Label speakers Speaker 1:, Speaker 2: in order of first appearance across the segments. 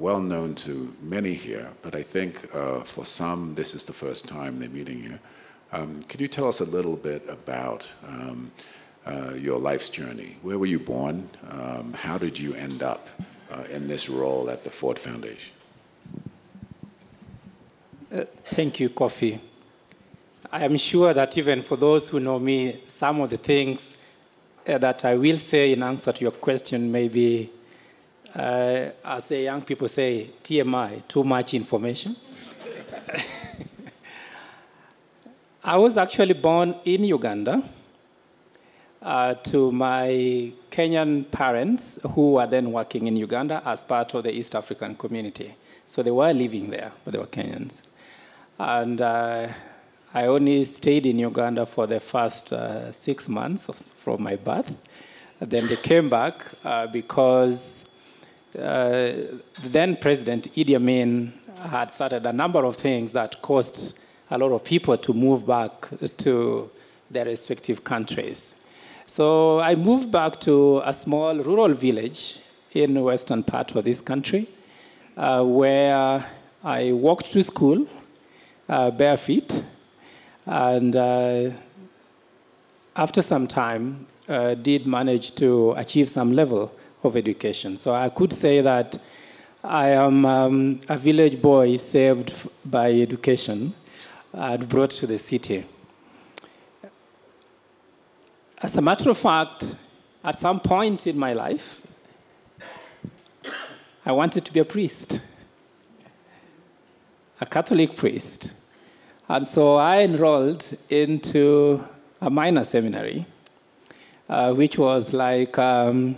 Speaker 1: well known to many here, but I think for some, this is the first time they're meeting you. Could you tell us a little bit about your life's journey? Where were you born? How did you end up in this role at the Ford Foundation?
Speaker 2: Thank you, Kofi. I am sure that even for those who know me, some of the things that I will say in answer to your question may be, as the young people say, TMI, too much information. I was actually born in Uganda to my Kenyan parents who were then working in Uganda as part of the East African community. So they were living there, but they were Kenyans. And I only stayed in Uganda for the first 6 months from my birth. And then they came back because then President Idi Amin had started a number of things that caused a lot of people to move back to their respective countries. So I moved back to a small rural village in the western part of this country where I walked to school bare feet. And after some time, did manage to achieve some level of education. So I could say that I am a village boy saved by education and brought to the city. As a matter of fact, at some point in my life, I wanted to be a priest, a Catholic priest. And so I enrolled into a minor seminary, which was like a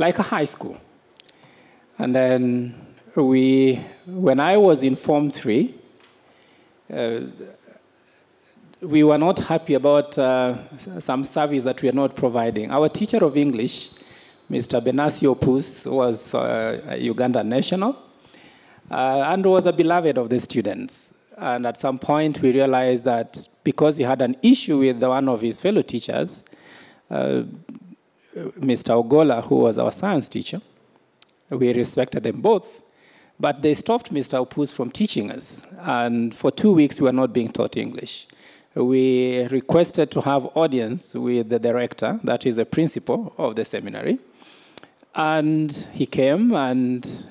Speaker 2: high school. And then when I was in Form 3, we were not happy about some service that we are not providing. Our teacher of English, Mr. Benasio Pus, was a Ugandan national. And was a beloved of the students. And at some point, we realized that because he had an issue with one of his fellow teachers, Mr. Ogola, who was our science teacher, we respected them both, but they stopped Mr. Opus from teaching us. And for 2 weeks, we were not being taught English. We requested to have audience with the director, that is the principal of the seminary. And he came and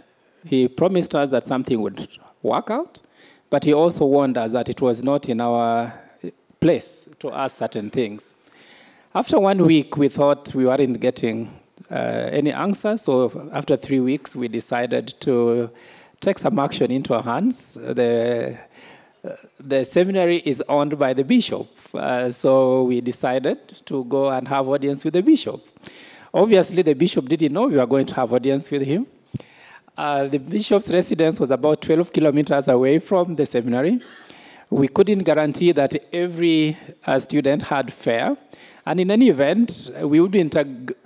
Speaker 2: he promised us that something would work out, but he also warned us that it was not in our place to ask certain things. After 1 week, we thought we weren't getting any answer, so after 3 weeks, we decided to take some action into our hands. The seminary is owned by the bishop, so we decided to go and have audience with the bishop. Obviously, the bishop didn't know we were going to have audience with him. The bishop's residence was about 12 kilometers away from the seminary. We couldn't guarantee that every student had fare. And in any event, we wouldn't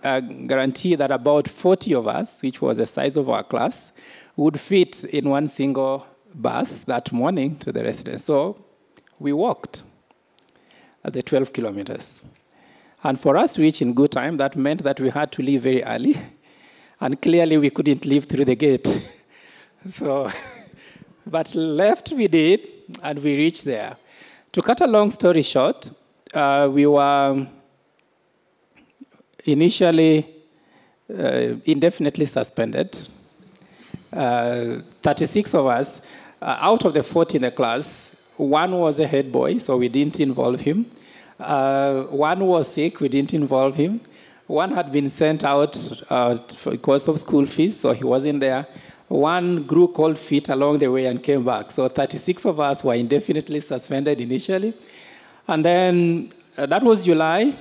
Speaker 2: guarantee that about 40 of us, which was the size of our class, would fit in one single bus that morning to the residence. So we walked the 12 kilometers. And for us to reach in good time, that meant that we had to leave very early. And clearly, we couldn't leave through the gate. So, but left we did, and we reached there. To cut a long story short, we were initially indefinitely suspended. 36 of us, out of the 40 in the class, one was a head boy, so we didn't involve him. One was sick, we didn't involve him. One had been sent out because of school fees, so he wasn't there. One grew cold feet along the way and came back. So 36 of us were indefinitely suspended initially. And then that was July.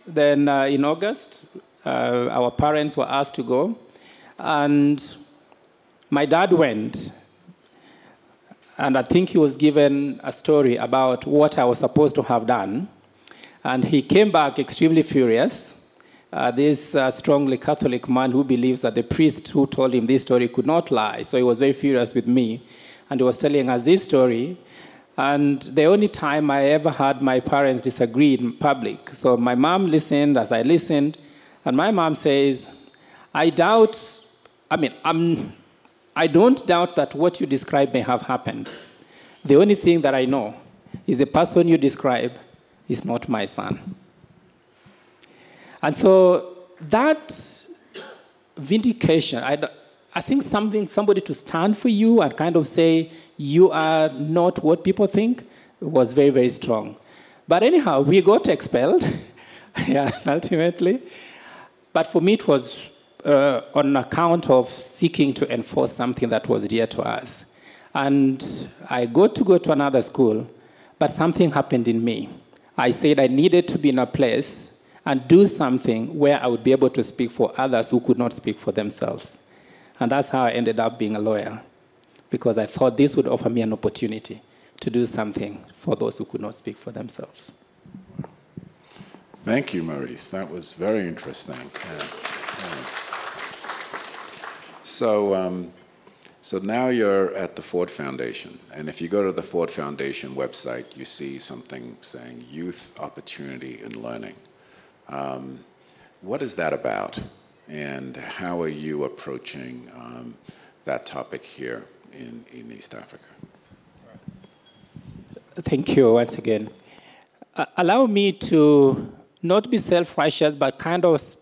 Speaker 2: Then in August, our parents were asked to go. And my dad went. And I think he was given a story about what I was supposed to have done. And he came back extremely furious. This strongly Catholic man who believes that the priest who told him this story could not lie. So he was very furious with me. And he was telling us this story. And the only time I ever had my parents disagree in public. So my mom listened as I listened. And my mom says, I doubt I don't doubt that what you describe may have happened. The only thing that I know is the person you describe is not my son. And so that vindication, I think somebody to stand for you and kind of say you are not what people think was very, very strong. But anyhow, we got expelled, yeah, ultimately. But for me, it was on account of seeking to enforce something that was dear to us. And I got to go to another school, but something happened in me. I said I needed to be in a place and do something where I would be able to speak for others who could not speak for themselves. And that's how I ended up being a lawyer, because I thought this would offer me an opportunity to do something for those who could not speak for themselves.
Speaker 1: Thank you, Maurice. That was very interesting. So now you're at the Ford Foundation, and if you go to the Ford Foundation website, you see something saying Youth Opportunity and Learning. What is that about, and how are you approaching that topic here in East Africa?
Speaker 2: Thank you once again. Allow me to not be self-righteous, but kind of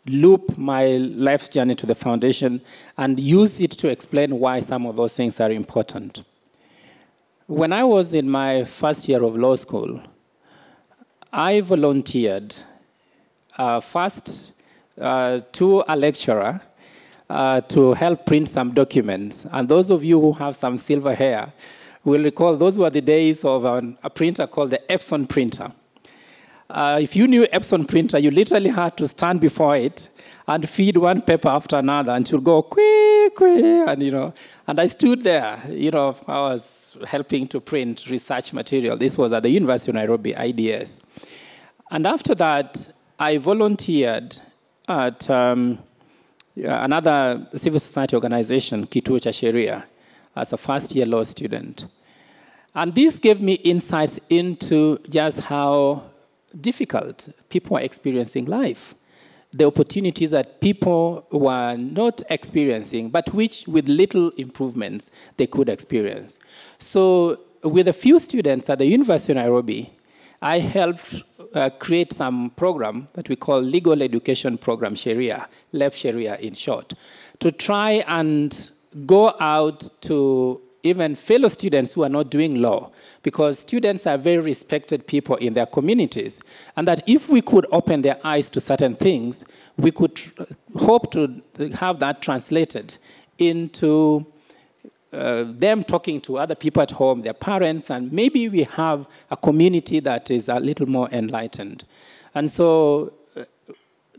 Speaker 2: loop my life journey to the foundation and use it to explain why some of those things are important. When I was in my first year of law school, I volunteered first to a lecturer to help print some documents. And those of you who have some silver hair will recall those were the days of a printer called the Epson printer. If you knew Epson printer, you literally had to stand before it and feed one paper after another until go quick, and I stood there, I was helping to print research material. This was at the University of Nairobi, IDS. And after that, I volunteered at another civil society organization, Kituo cha Sheria, as a first-year law student. And this gave me insights into just how difficult people are experiencing life. The opportunities that people were not experiencing, but which with little improvements they could experience. So with a few students at the University of Nairobi, I helped create some program that we call Legal Education Program Sharia, LEP Sharia in short, to try and go out to even fellow students who are not doing law, because students are very respected people in their communities, and that if we could open their eyes to certain things, we could hope to have that translated into them talking to other people at home, their parents, and maybe we have a community that is a little more enlightened. And so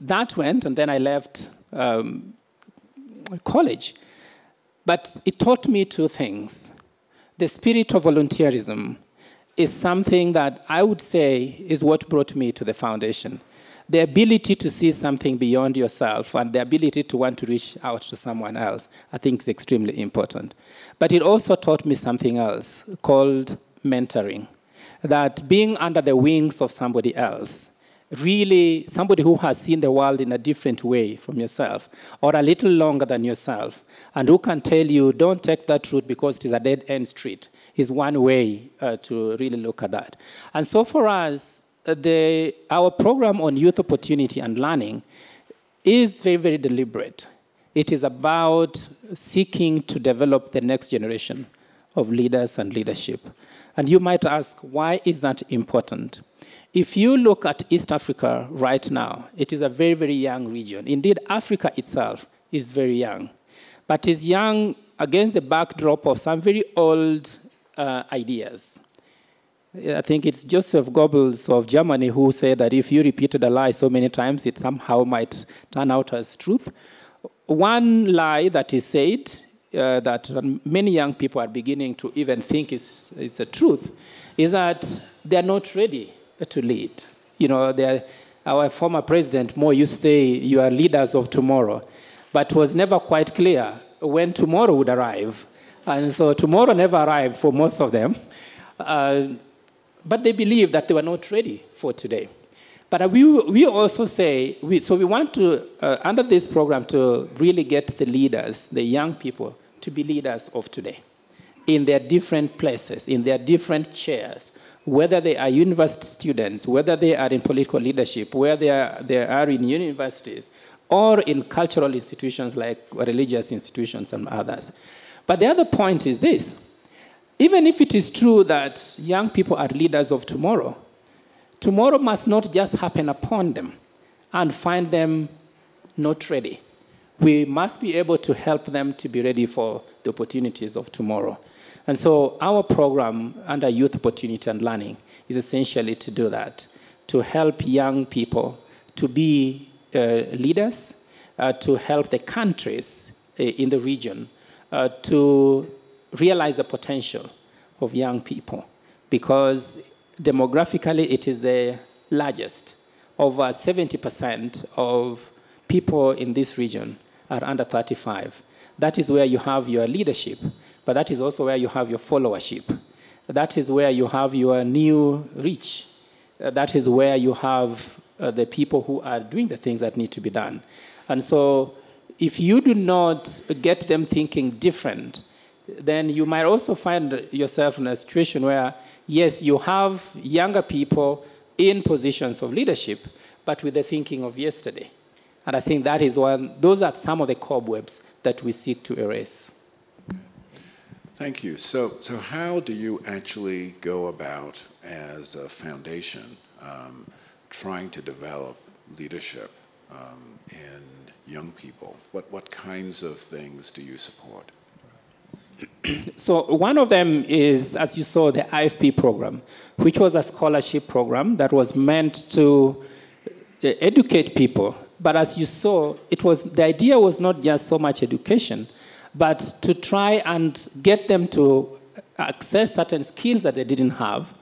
Speaker 2: that went, and then I left college. But it taught me two things. The spirit of volunteerism is something that I would say is what brought me to the foundation. The ability to see something beyond yourself and the ability to want to reach out to someone else, I think is extremely important. But it also taught me something else called mentoring. That being under the wings of somebody else, really somebody who has seen the world in a different way from yourself, or a little longer than yourself, and who can tell you, don't take that route because it is a dead-end street, is one way to really look at that. And so for us, our program on youth opportunity and learning is very, very deliberate. It is about seeking to develop the next generation of leaders and leadership. And you might ask, why is that important? If you look at East Africa right now, it is a very, very young region. Indeed, Africa itself is very young, but is young against the backdrop of some very old ideas. I think it's Joseph Goebbels of Germany who said that if you repeated a lie so many times, it somehow might turn out as truth. One lie that is said that many young people are beginning to even think is a truth is that they are not ready to lead. Our former president, Mo, used to say, you are leaders of tomorrow, but was never quite clear when tomorrow would arrive. And so tomorrow never arrived for most of them. But they believed that they were not ready for today. But we also say, so we want to, under this program, to really get the leaders, the young people, to be leaders of today in their different places, in their different chairs, whether they are university students, whether they are in political leadership, where they are in universities, or in cultural institutions like religious institutions and others. But the other point is this. Even if it is true that young people are leaders of tomorrow, tomorrow must not just happen upon them and find them not ready. We must be able to help them to be ready for the opportunities of tomorrow. And so our program under Youth Opportunity and Learning is essentially to do that, to help young people to be leaders, to help the countries in the region to realize the potential of young people, because demographically it is the largest. Over 70% of people in this region are under 35. That is where you have your leadership, but that is also where you have your followership. That is where you have your new reach. That is where you have the people who are doing the things that need to be done. And so if you do not get them thinking different, then you might also find yourself in a situation where, yes, you have younger people in positions of leadership, but with the thinking of yesterday. And I think that is those are some of the cobwebs that we seek to erase.
Speaker 1: Thank you. So how do you actually go about, as a foundation, trying to develop leadership in young people? What kinds of things do you support?
Speaker 2: So one of them is, as you saw, the IFP program, which was a scholarship program that was meant to educate people. But as you saw, the idea was not just so much education, but to try and get them to access certain skills that they didn't have.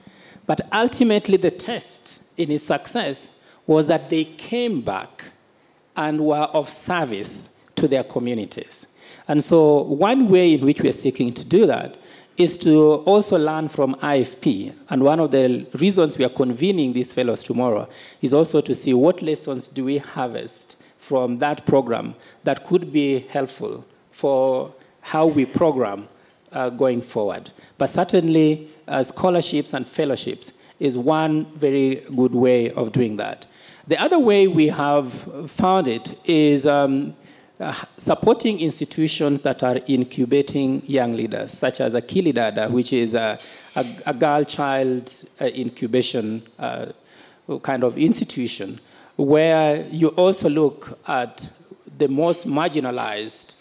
Speaker 2: But ultimately, the test in its success was that they came back and were of service to their communities. And so one way in which we are seeking to do that is to also learn from IFP. And one of the reasons we are convening these fellows tomorrow is also to see what lessons do we harvest from that program that could be helpful for how we program going forward. But certainly, scholarships and fellowships is one very good way of doing that. The other way we have found it is supporting institutions that are incubating young leaders, such as Akili Dada, which is a girl-child incubation kind of institution, where you also look at the most marginalized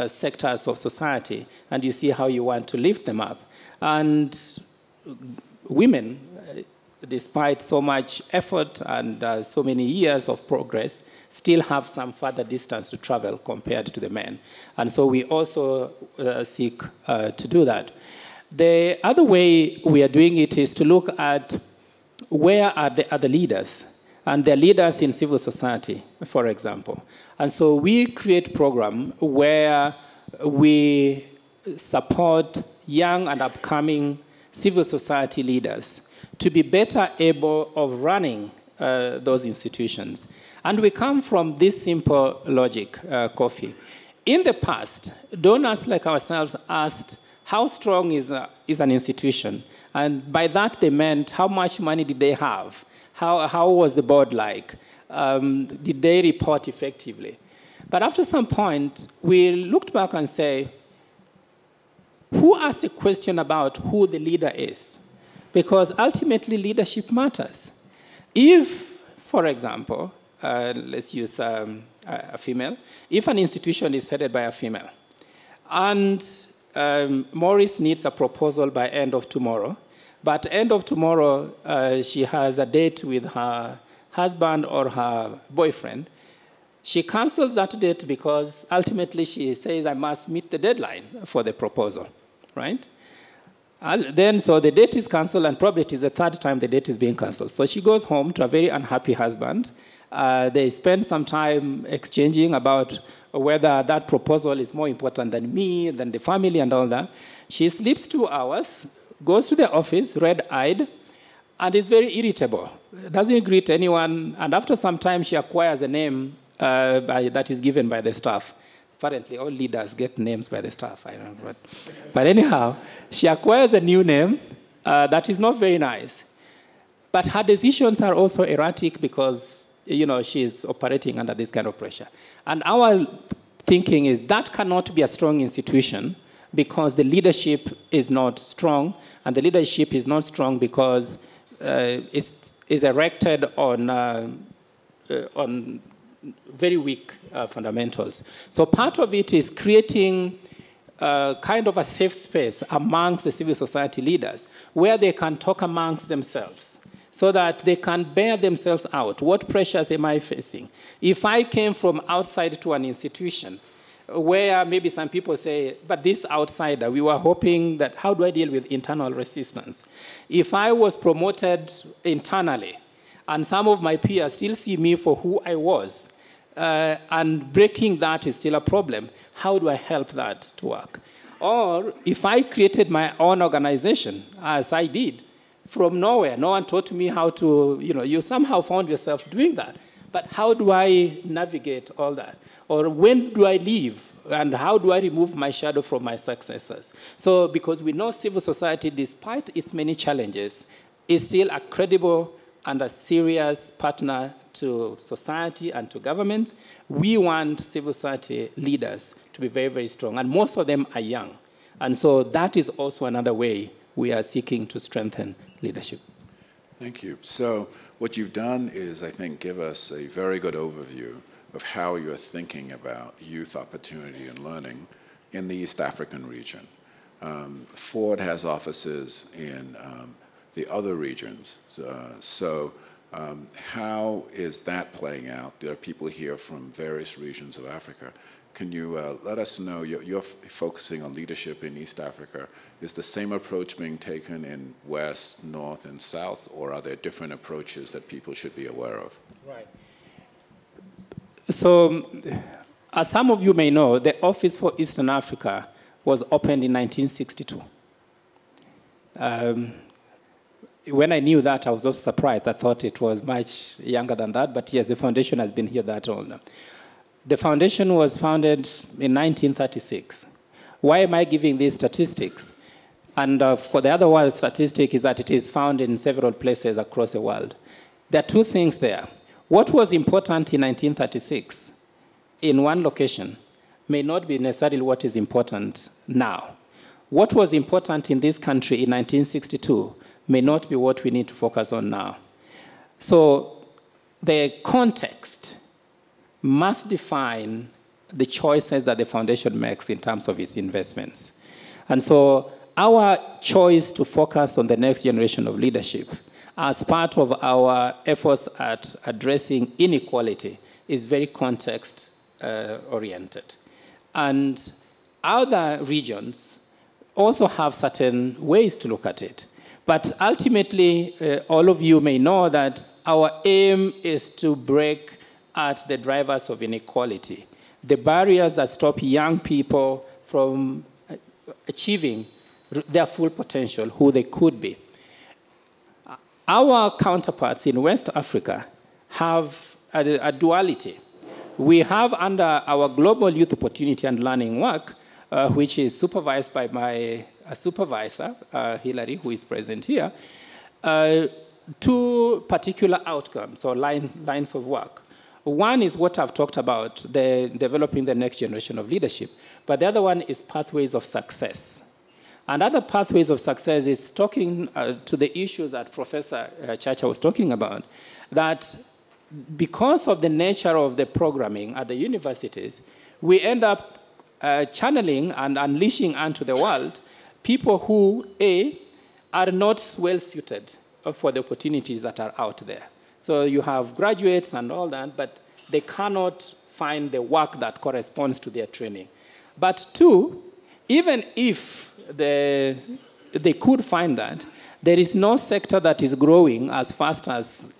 Speaker 2: sectors of society, and you see how you want to lift them up. And women, despite so much effort and so many years of progress, still have some further distance to travel compared to the men. And so we also seek to do that. The other way we are doing it is to look at where are the other leaders, and they're leaders in civil society, for example. And so we create a program where we support young and upcoming civil society leaders to be better able of running those institutions. And we come from this simple logic, Kofi. In the past, donors like ourselves asked, how strong is an institution? And by that they meant, how much money did they have? How was the board like? Did they report effectively? But after some point, we looked back and said, who asked a question about who the leader is? Because ultimately, leadership matters. If, for example, let's use a female, if an institution is headed by a female, and Maurice needs a proposal by end of tomorrow, but end of tomorrow, she has a date with her husband or her boyfriend, she cancels that date because ultimately she says, I must meet the deadline for the proposal, right? Then, so the date is canceled, and probably it is the third time the date is being canceled. So she goes home to a very unhappy husband. They spend some time exchanging about whether that proposal is more important than me, than the family and all that. She sleeps 2 hours, goes to the office, red-eyed, and is very irritable. Doesn't greet anyone, and after some time, she acquires a name that is given by the staff. Apparently, all leaders get names by the staff. I don't know, but anyhow, she acquires a new name that is not very nice. But her decisions are also erratic because, she is operating under this kind of pressure. And our thinking is that cannot be a strong institution because the leadership is not strong, and the leadership is not strong because it is erected on very weak fundamentals. So part of it is creating kind of a safe space amongst the civil society leaders where they can talk amongst themselves so that they can bear themselves out. What pressures am I facing? If I came from outside to an institution where maybe some people say, but this outsider, we were hoping that, how do I deal with internal resistance? If I was promoted internally, and some of my peers still see me for who I was, and breaking that is still a problem, how do I help that to work? Or if I created my own organization, as I did, from nowhere, no one taught me how to, you somehow found yourself doing that. But how do I navigate all that? Or when do I leave? And how do I remove my shadow from my successors? So because we know civil society, despite its many challenges, is still a credible and a serious partner to society and to government. We want civil society leaders to be very, very strong. And most of them are young. And so that is also another way we are seeking to strengthen leadership.
Speaker 1: Thank you. So what you've done is, I think, give us a very good overview of how you're thinking about youth opportunity and learning in the East African region. Ford has offices in the other regions. How is that playing out? There are people here from various regions of Africa. Can you let us know, you're focusing on leadership in East Africa. Is the same approach being taken in West, North, and South, or are there different approaches that people should be aware of?
Speaker 2: Right. So, as some of you may know, the Office for Eastern Africa was opened in 1962. When I knew that, I was also surprised. I thought it was much younger than that, but yes, the foundation has been here that long. The foundation was founded in 1936. Why am I giving these statistics? And for the other one statistic is that it is found in several places across the world. There are two things there. What was important in 1936 in one location may not be necessarily what is important now. What was important in this country in 1962 may not be what we need to focus on now. So the context must define the choices that the foundation makes in terms of its investments. And so our choice to focus on the next generation of leadership as part of our efforts at addressing inequality is very context-oriented. And other regions also have certain ways to look at it. But ultimately, all of you may know that our aim is to break at the drivers of inequality, the barriers that stop young people from achieving their full potential, who they could be. Our counterparts in West Africa have a duality. We have under our global youth opportunity and learning work, which is supervised by my supervisor, Hilary, who is present here, two particular outcomes or lines of work. One is what I've talked about, developing the next generation of leadership, but the other one is pathways of success. And other pathways of success is talking to the issues that Professor Chacha was talking about, that because of the nature of the programming at the universities, we end up channeling and unleashing onto the world people who, A, are not well suited for the opportunities that are out there. So you have graduates and all that, but they cannot find the work that corresponds to their training. But two, even if they could find that, there is no sector that is growing as fast as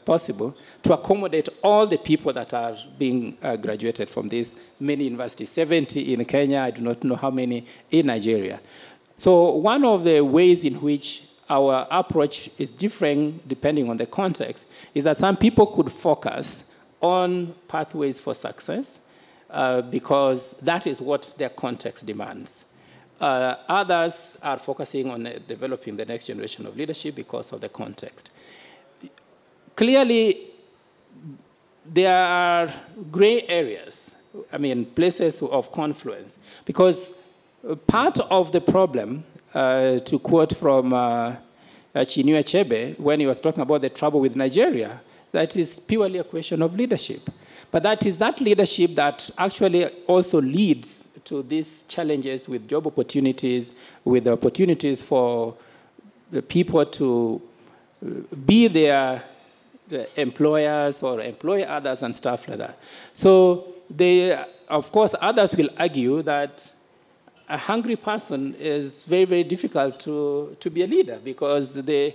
Speaker 2: possible to accommodate all the people that are being graduated from these many universities, 70 in Kenya, I do not know how many in Nigeria. So one of the ways in which our approach is different depending on the context, is that some people could focus on pathways for success because that is what their context demands. Others are focusing on developing the next generation of leadership because of the context. Clearly, there are gray areas, I mean, places of confluence, because part of the problem, to quote from Chinua Achebe, when he was talking about the trouble with Nigeria, that is purely a question of leadership. But that is that leadership that actually also leads to these challenges with job opportunities, with opportunities for the people to be their employers or employ others and stuff like that. So of course, others will argue that a hungry person is very, very difficult to be a leader because their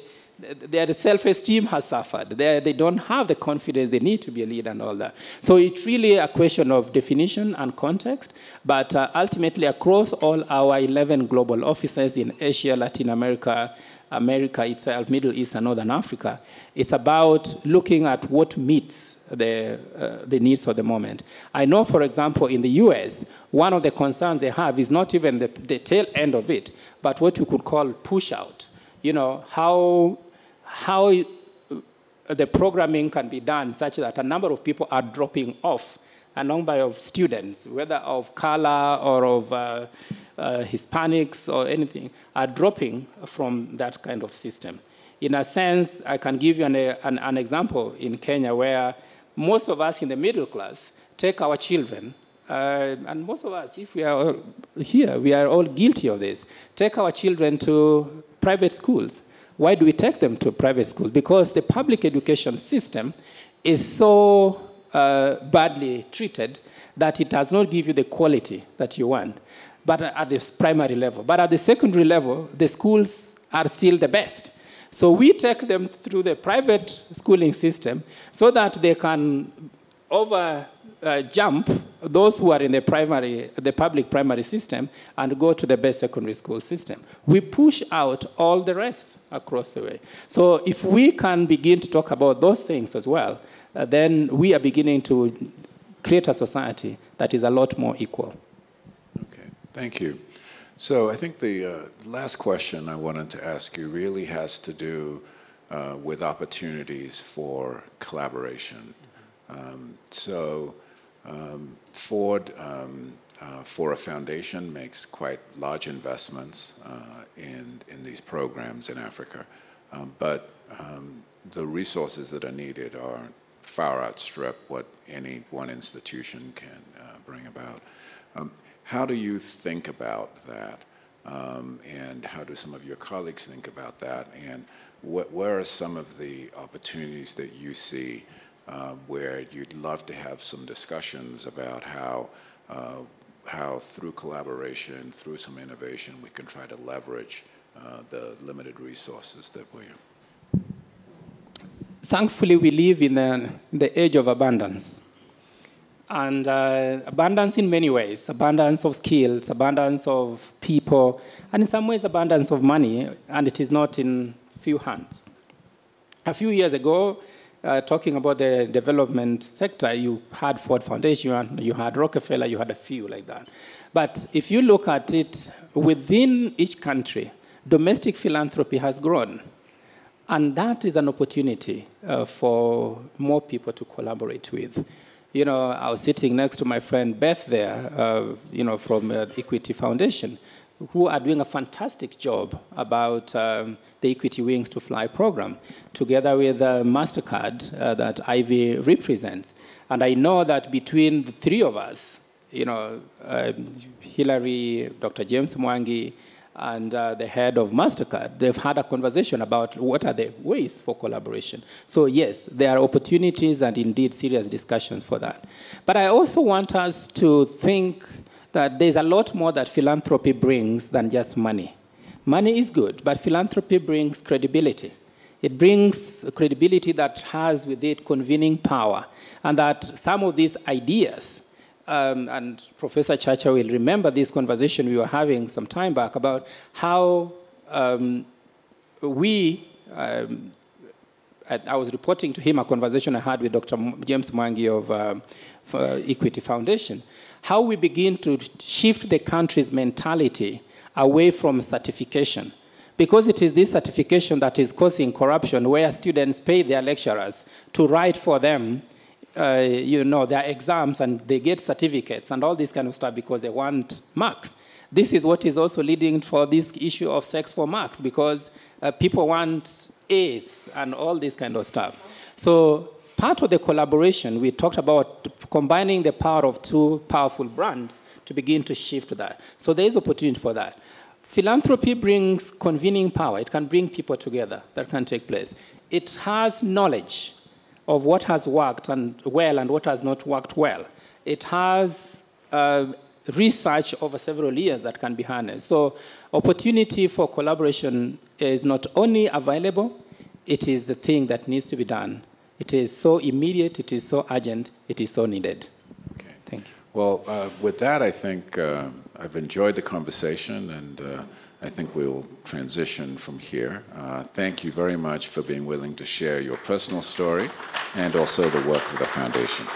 Speaker 2: self-esteem has suffered. They don't have the confidence they need to be a leader and all that. So it's really a question of definition and context, but ultimately across all our 11 global offices in Asia, Latin America, America itself, Middle East, and Northern Africa, it's about looking at what meets the needs of the moment. I know, for example, in the US, one of the concerns they have is not even the tail end of it, but what you could call push out. You know, how the programming can be done such that a number of people are dropping off, a number of students, whether of color or of Hispanics or anything, are dropping from that kind of system. In a sense, I can give you an example in Kenya where most of us in the middle class take our children, and most of us, if we are all here, we are all guilty of this, take our children to private schools. Why do we take them to private schools? Because the public education system is so badly treated that it does not give you the quality that you want, but at the primary level. But at the secondary level, the schools are still the best. So we take them through the private schooling system so that they can jump those who are in the public primary system and go to the best secondary school system. We push out all the rest across the way. So if we can begin to talk about those things as well, then we are beginning to create a society that is a lot more equal.
Speaker 1: Okay, thank you. So I think the last question I wanted to ask you really has to do with opportunities for collaboration. Ford, for a foundation, makes quite large investments in these programs in Africa, but the resources that are needed are far outstrip what any one institution can bring about. How do you think about that, and how do some of your colleagues think about that, and where are some of the opportunities that you see where you'd love to have some discussions about how through collaboration, through some innovation, we can try to leverage the limited resources that we have?
Speaker 2: Thankfully, we live in the age of abundance. And abundance in many ways, abundance of skills, abundance of people, and in some ways abundance of money, and it is not in few hands. A few years ago, talking about the development sector, you had Ford Foundation, you had Rockefeller, you had a few like that. But if you look at it, within each country, domestic philanthropy has grown. And that is an opportunity for more people to collaborate with. You know, I was sitting next to my friend Beth there, you know, from Equity Foundation, who are doing a fantastic job about the Equity Wings to Fly program, together with MasterCard that Ivy represents. And I know that between the three of us, you know, Hillary, Dr. James Mwangi, and the head of MasterCard, they've had a conversation about what are the ways for collaboration. So yes, there are opportunities and indeed serious discussions for that. But I also want us to think that there's a lot more that philanthropy brings than just money. Money is good, but philanthropy brings credibility. It brings credibility that has with it convening power, and that some of these ideas, and Professor Chacha will remember this conversation we were having some time back about how I was reporting to him a conversation I had with Dr. James Mwangi of Equity Foundation, how we begin to shift the country's mentality away from certification. Because it is this certification that is causing corruption, where students pay their lecturers to write for them their exams, and they get certificates and all this kind of stuff because they want marks. This is what is also leading for this issue of sex for marks, because people want A's and all this kind of stuff. So part of the collaboration, we talked about combining the power of two powerful brands to begin to shift that. So there is opportunity for that. Philanthropy brings convening power. It can bring people together. That can take place. It has knowledge of what has worked well and what has not worked well. It has research over several years that can be harnessed. So opportunity for collaboration is not only available, it is the thing that needs to be done. It is so immediate, it is so urgent, it is so needed.
Speaker 1: Okay.
Speaker 2: Thank you.
Speaker 1: Well, with that, I think I've enjoyed the conversation, and I think we'll transition from here. Thank you very much for being willing to share your personal story and also the work of the foundation.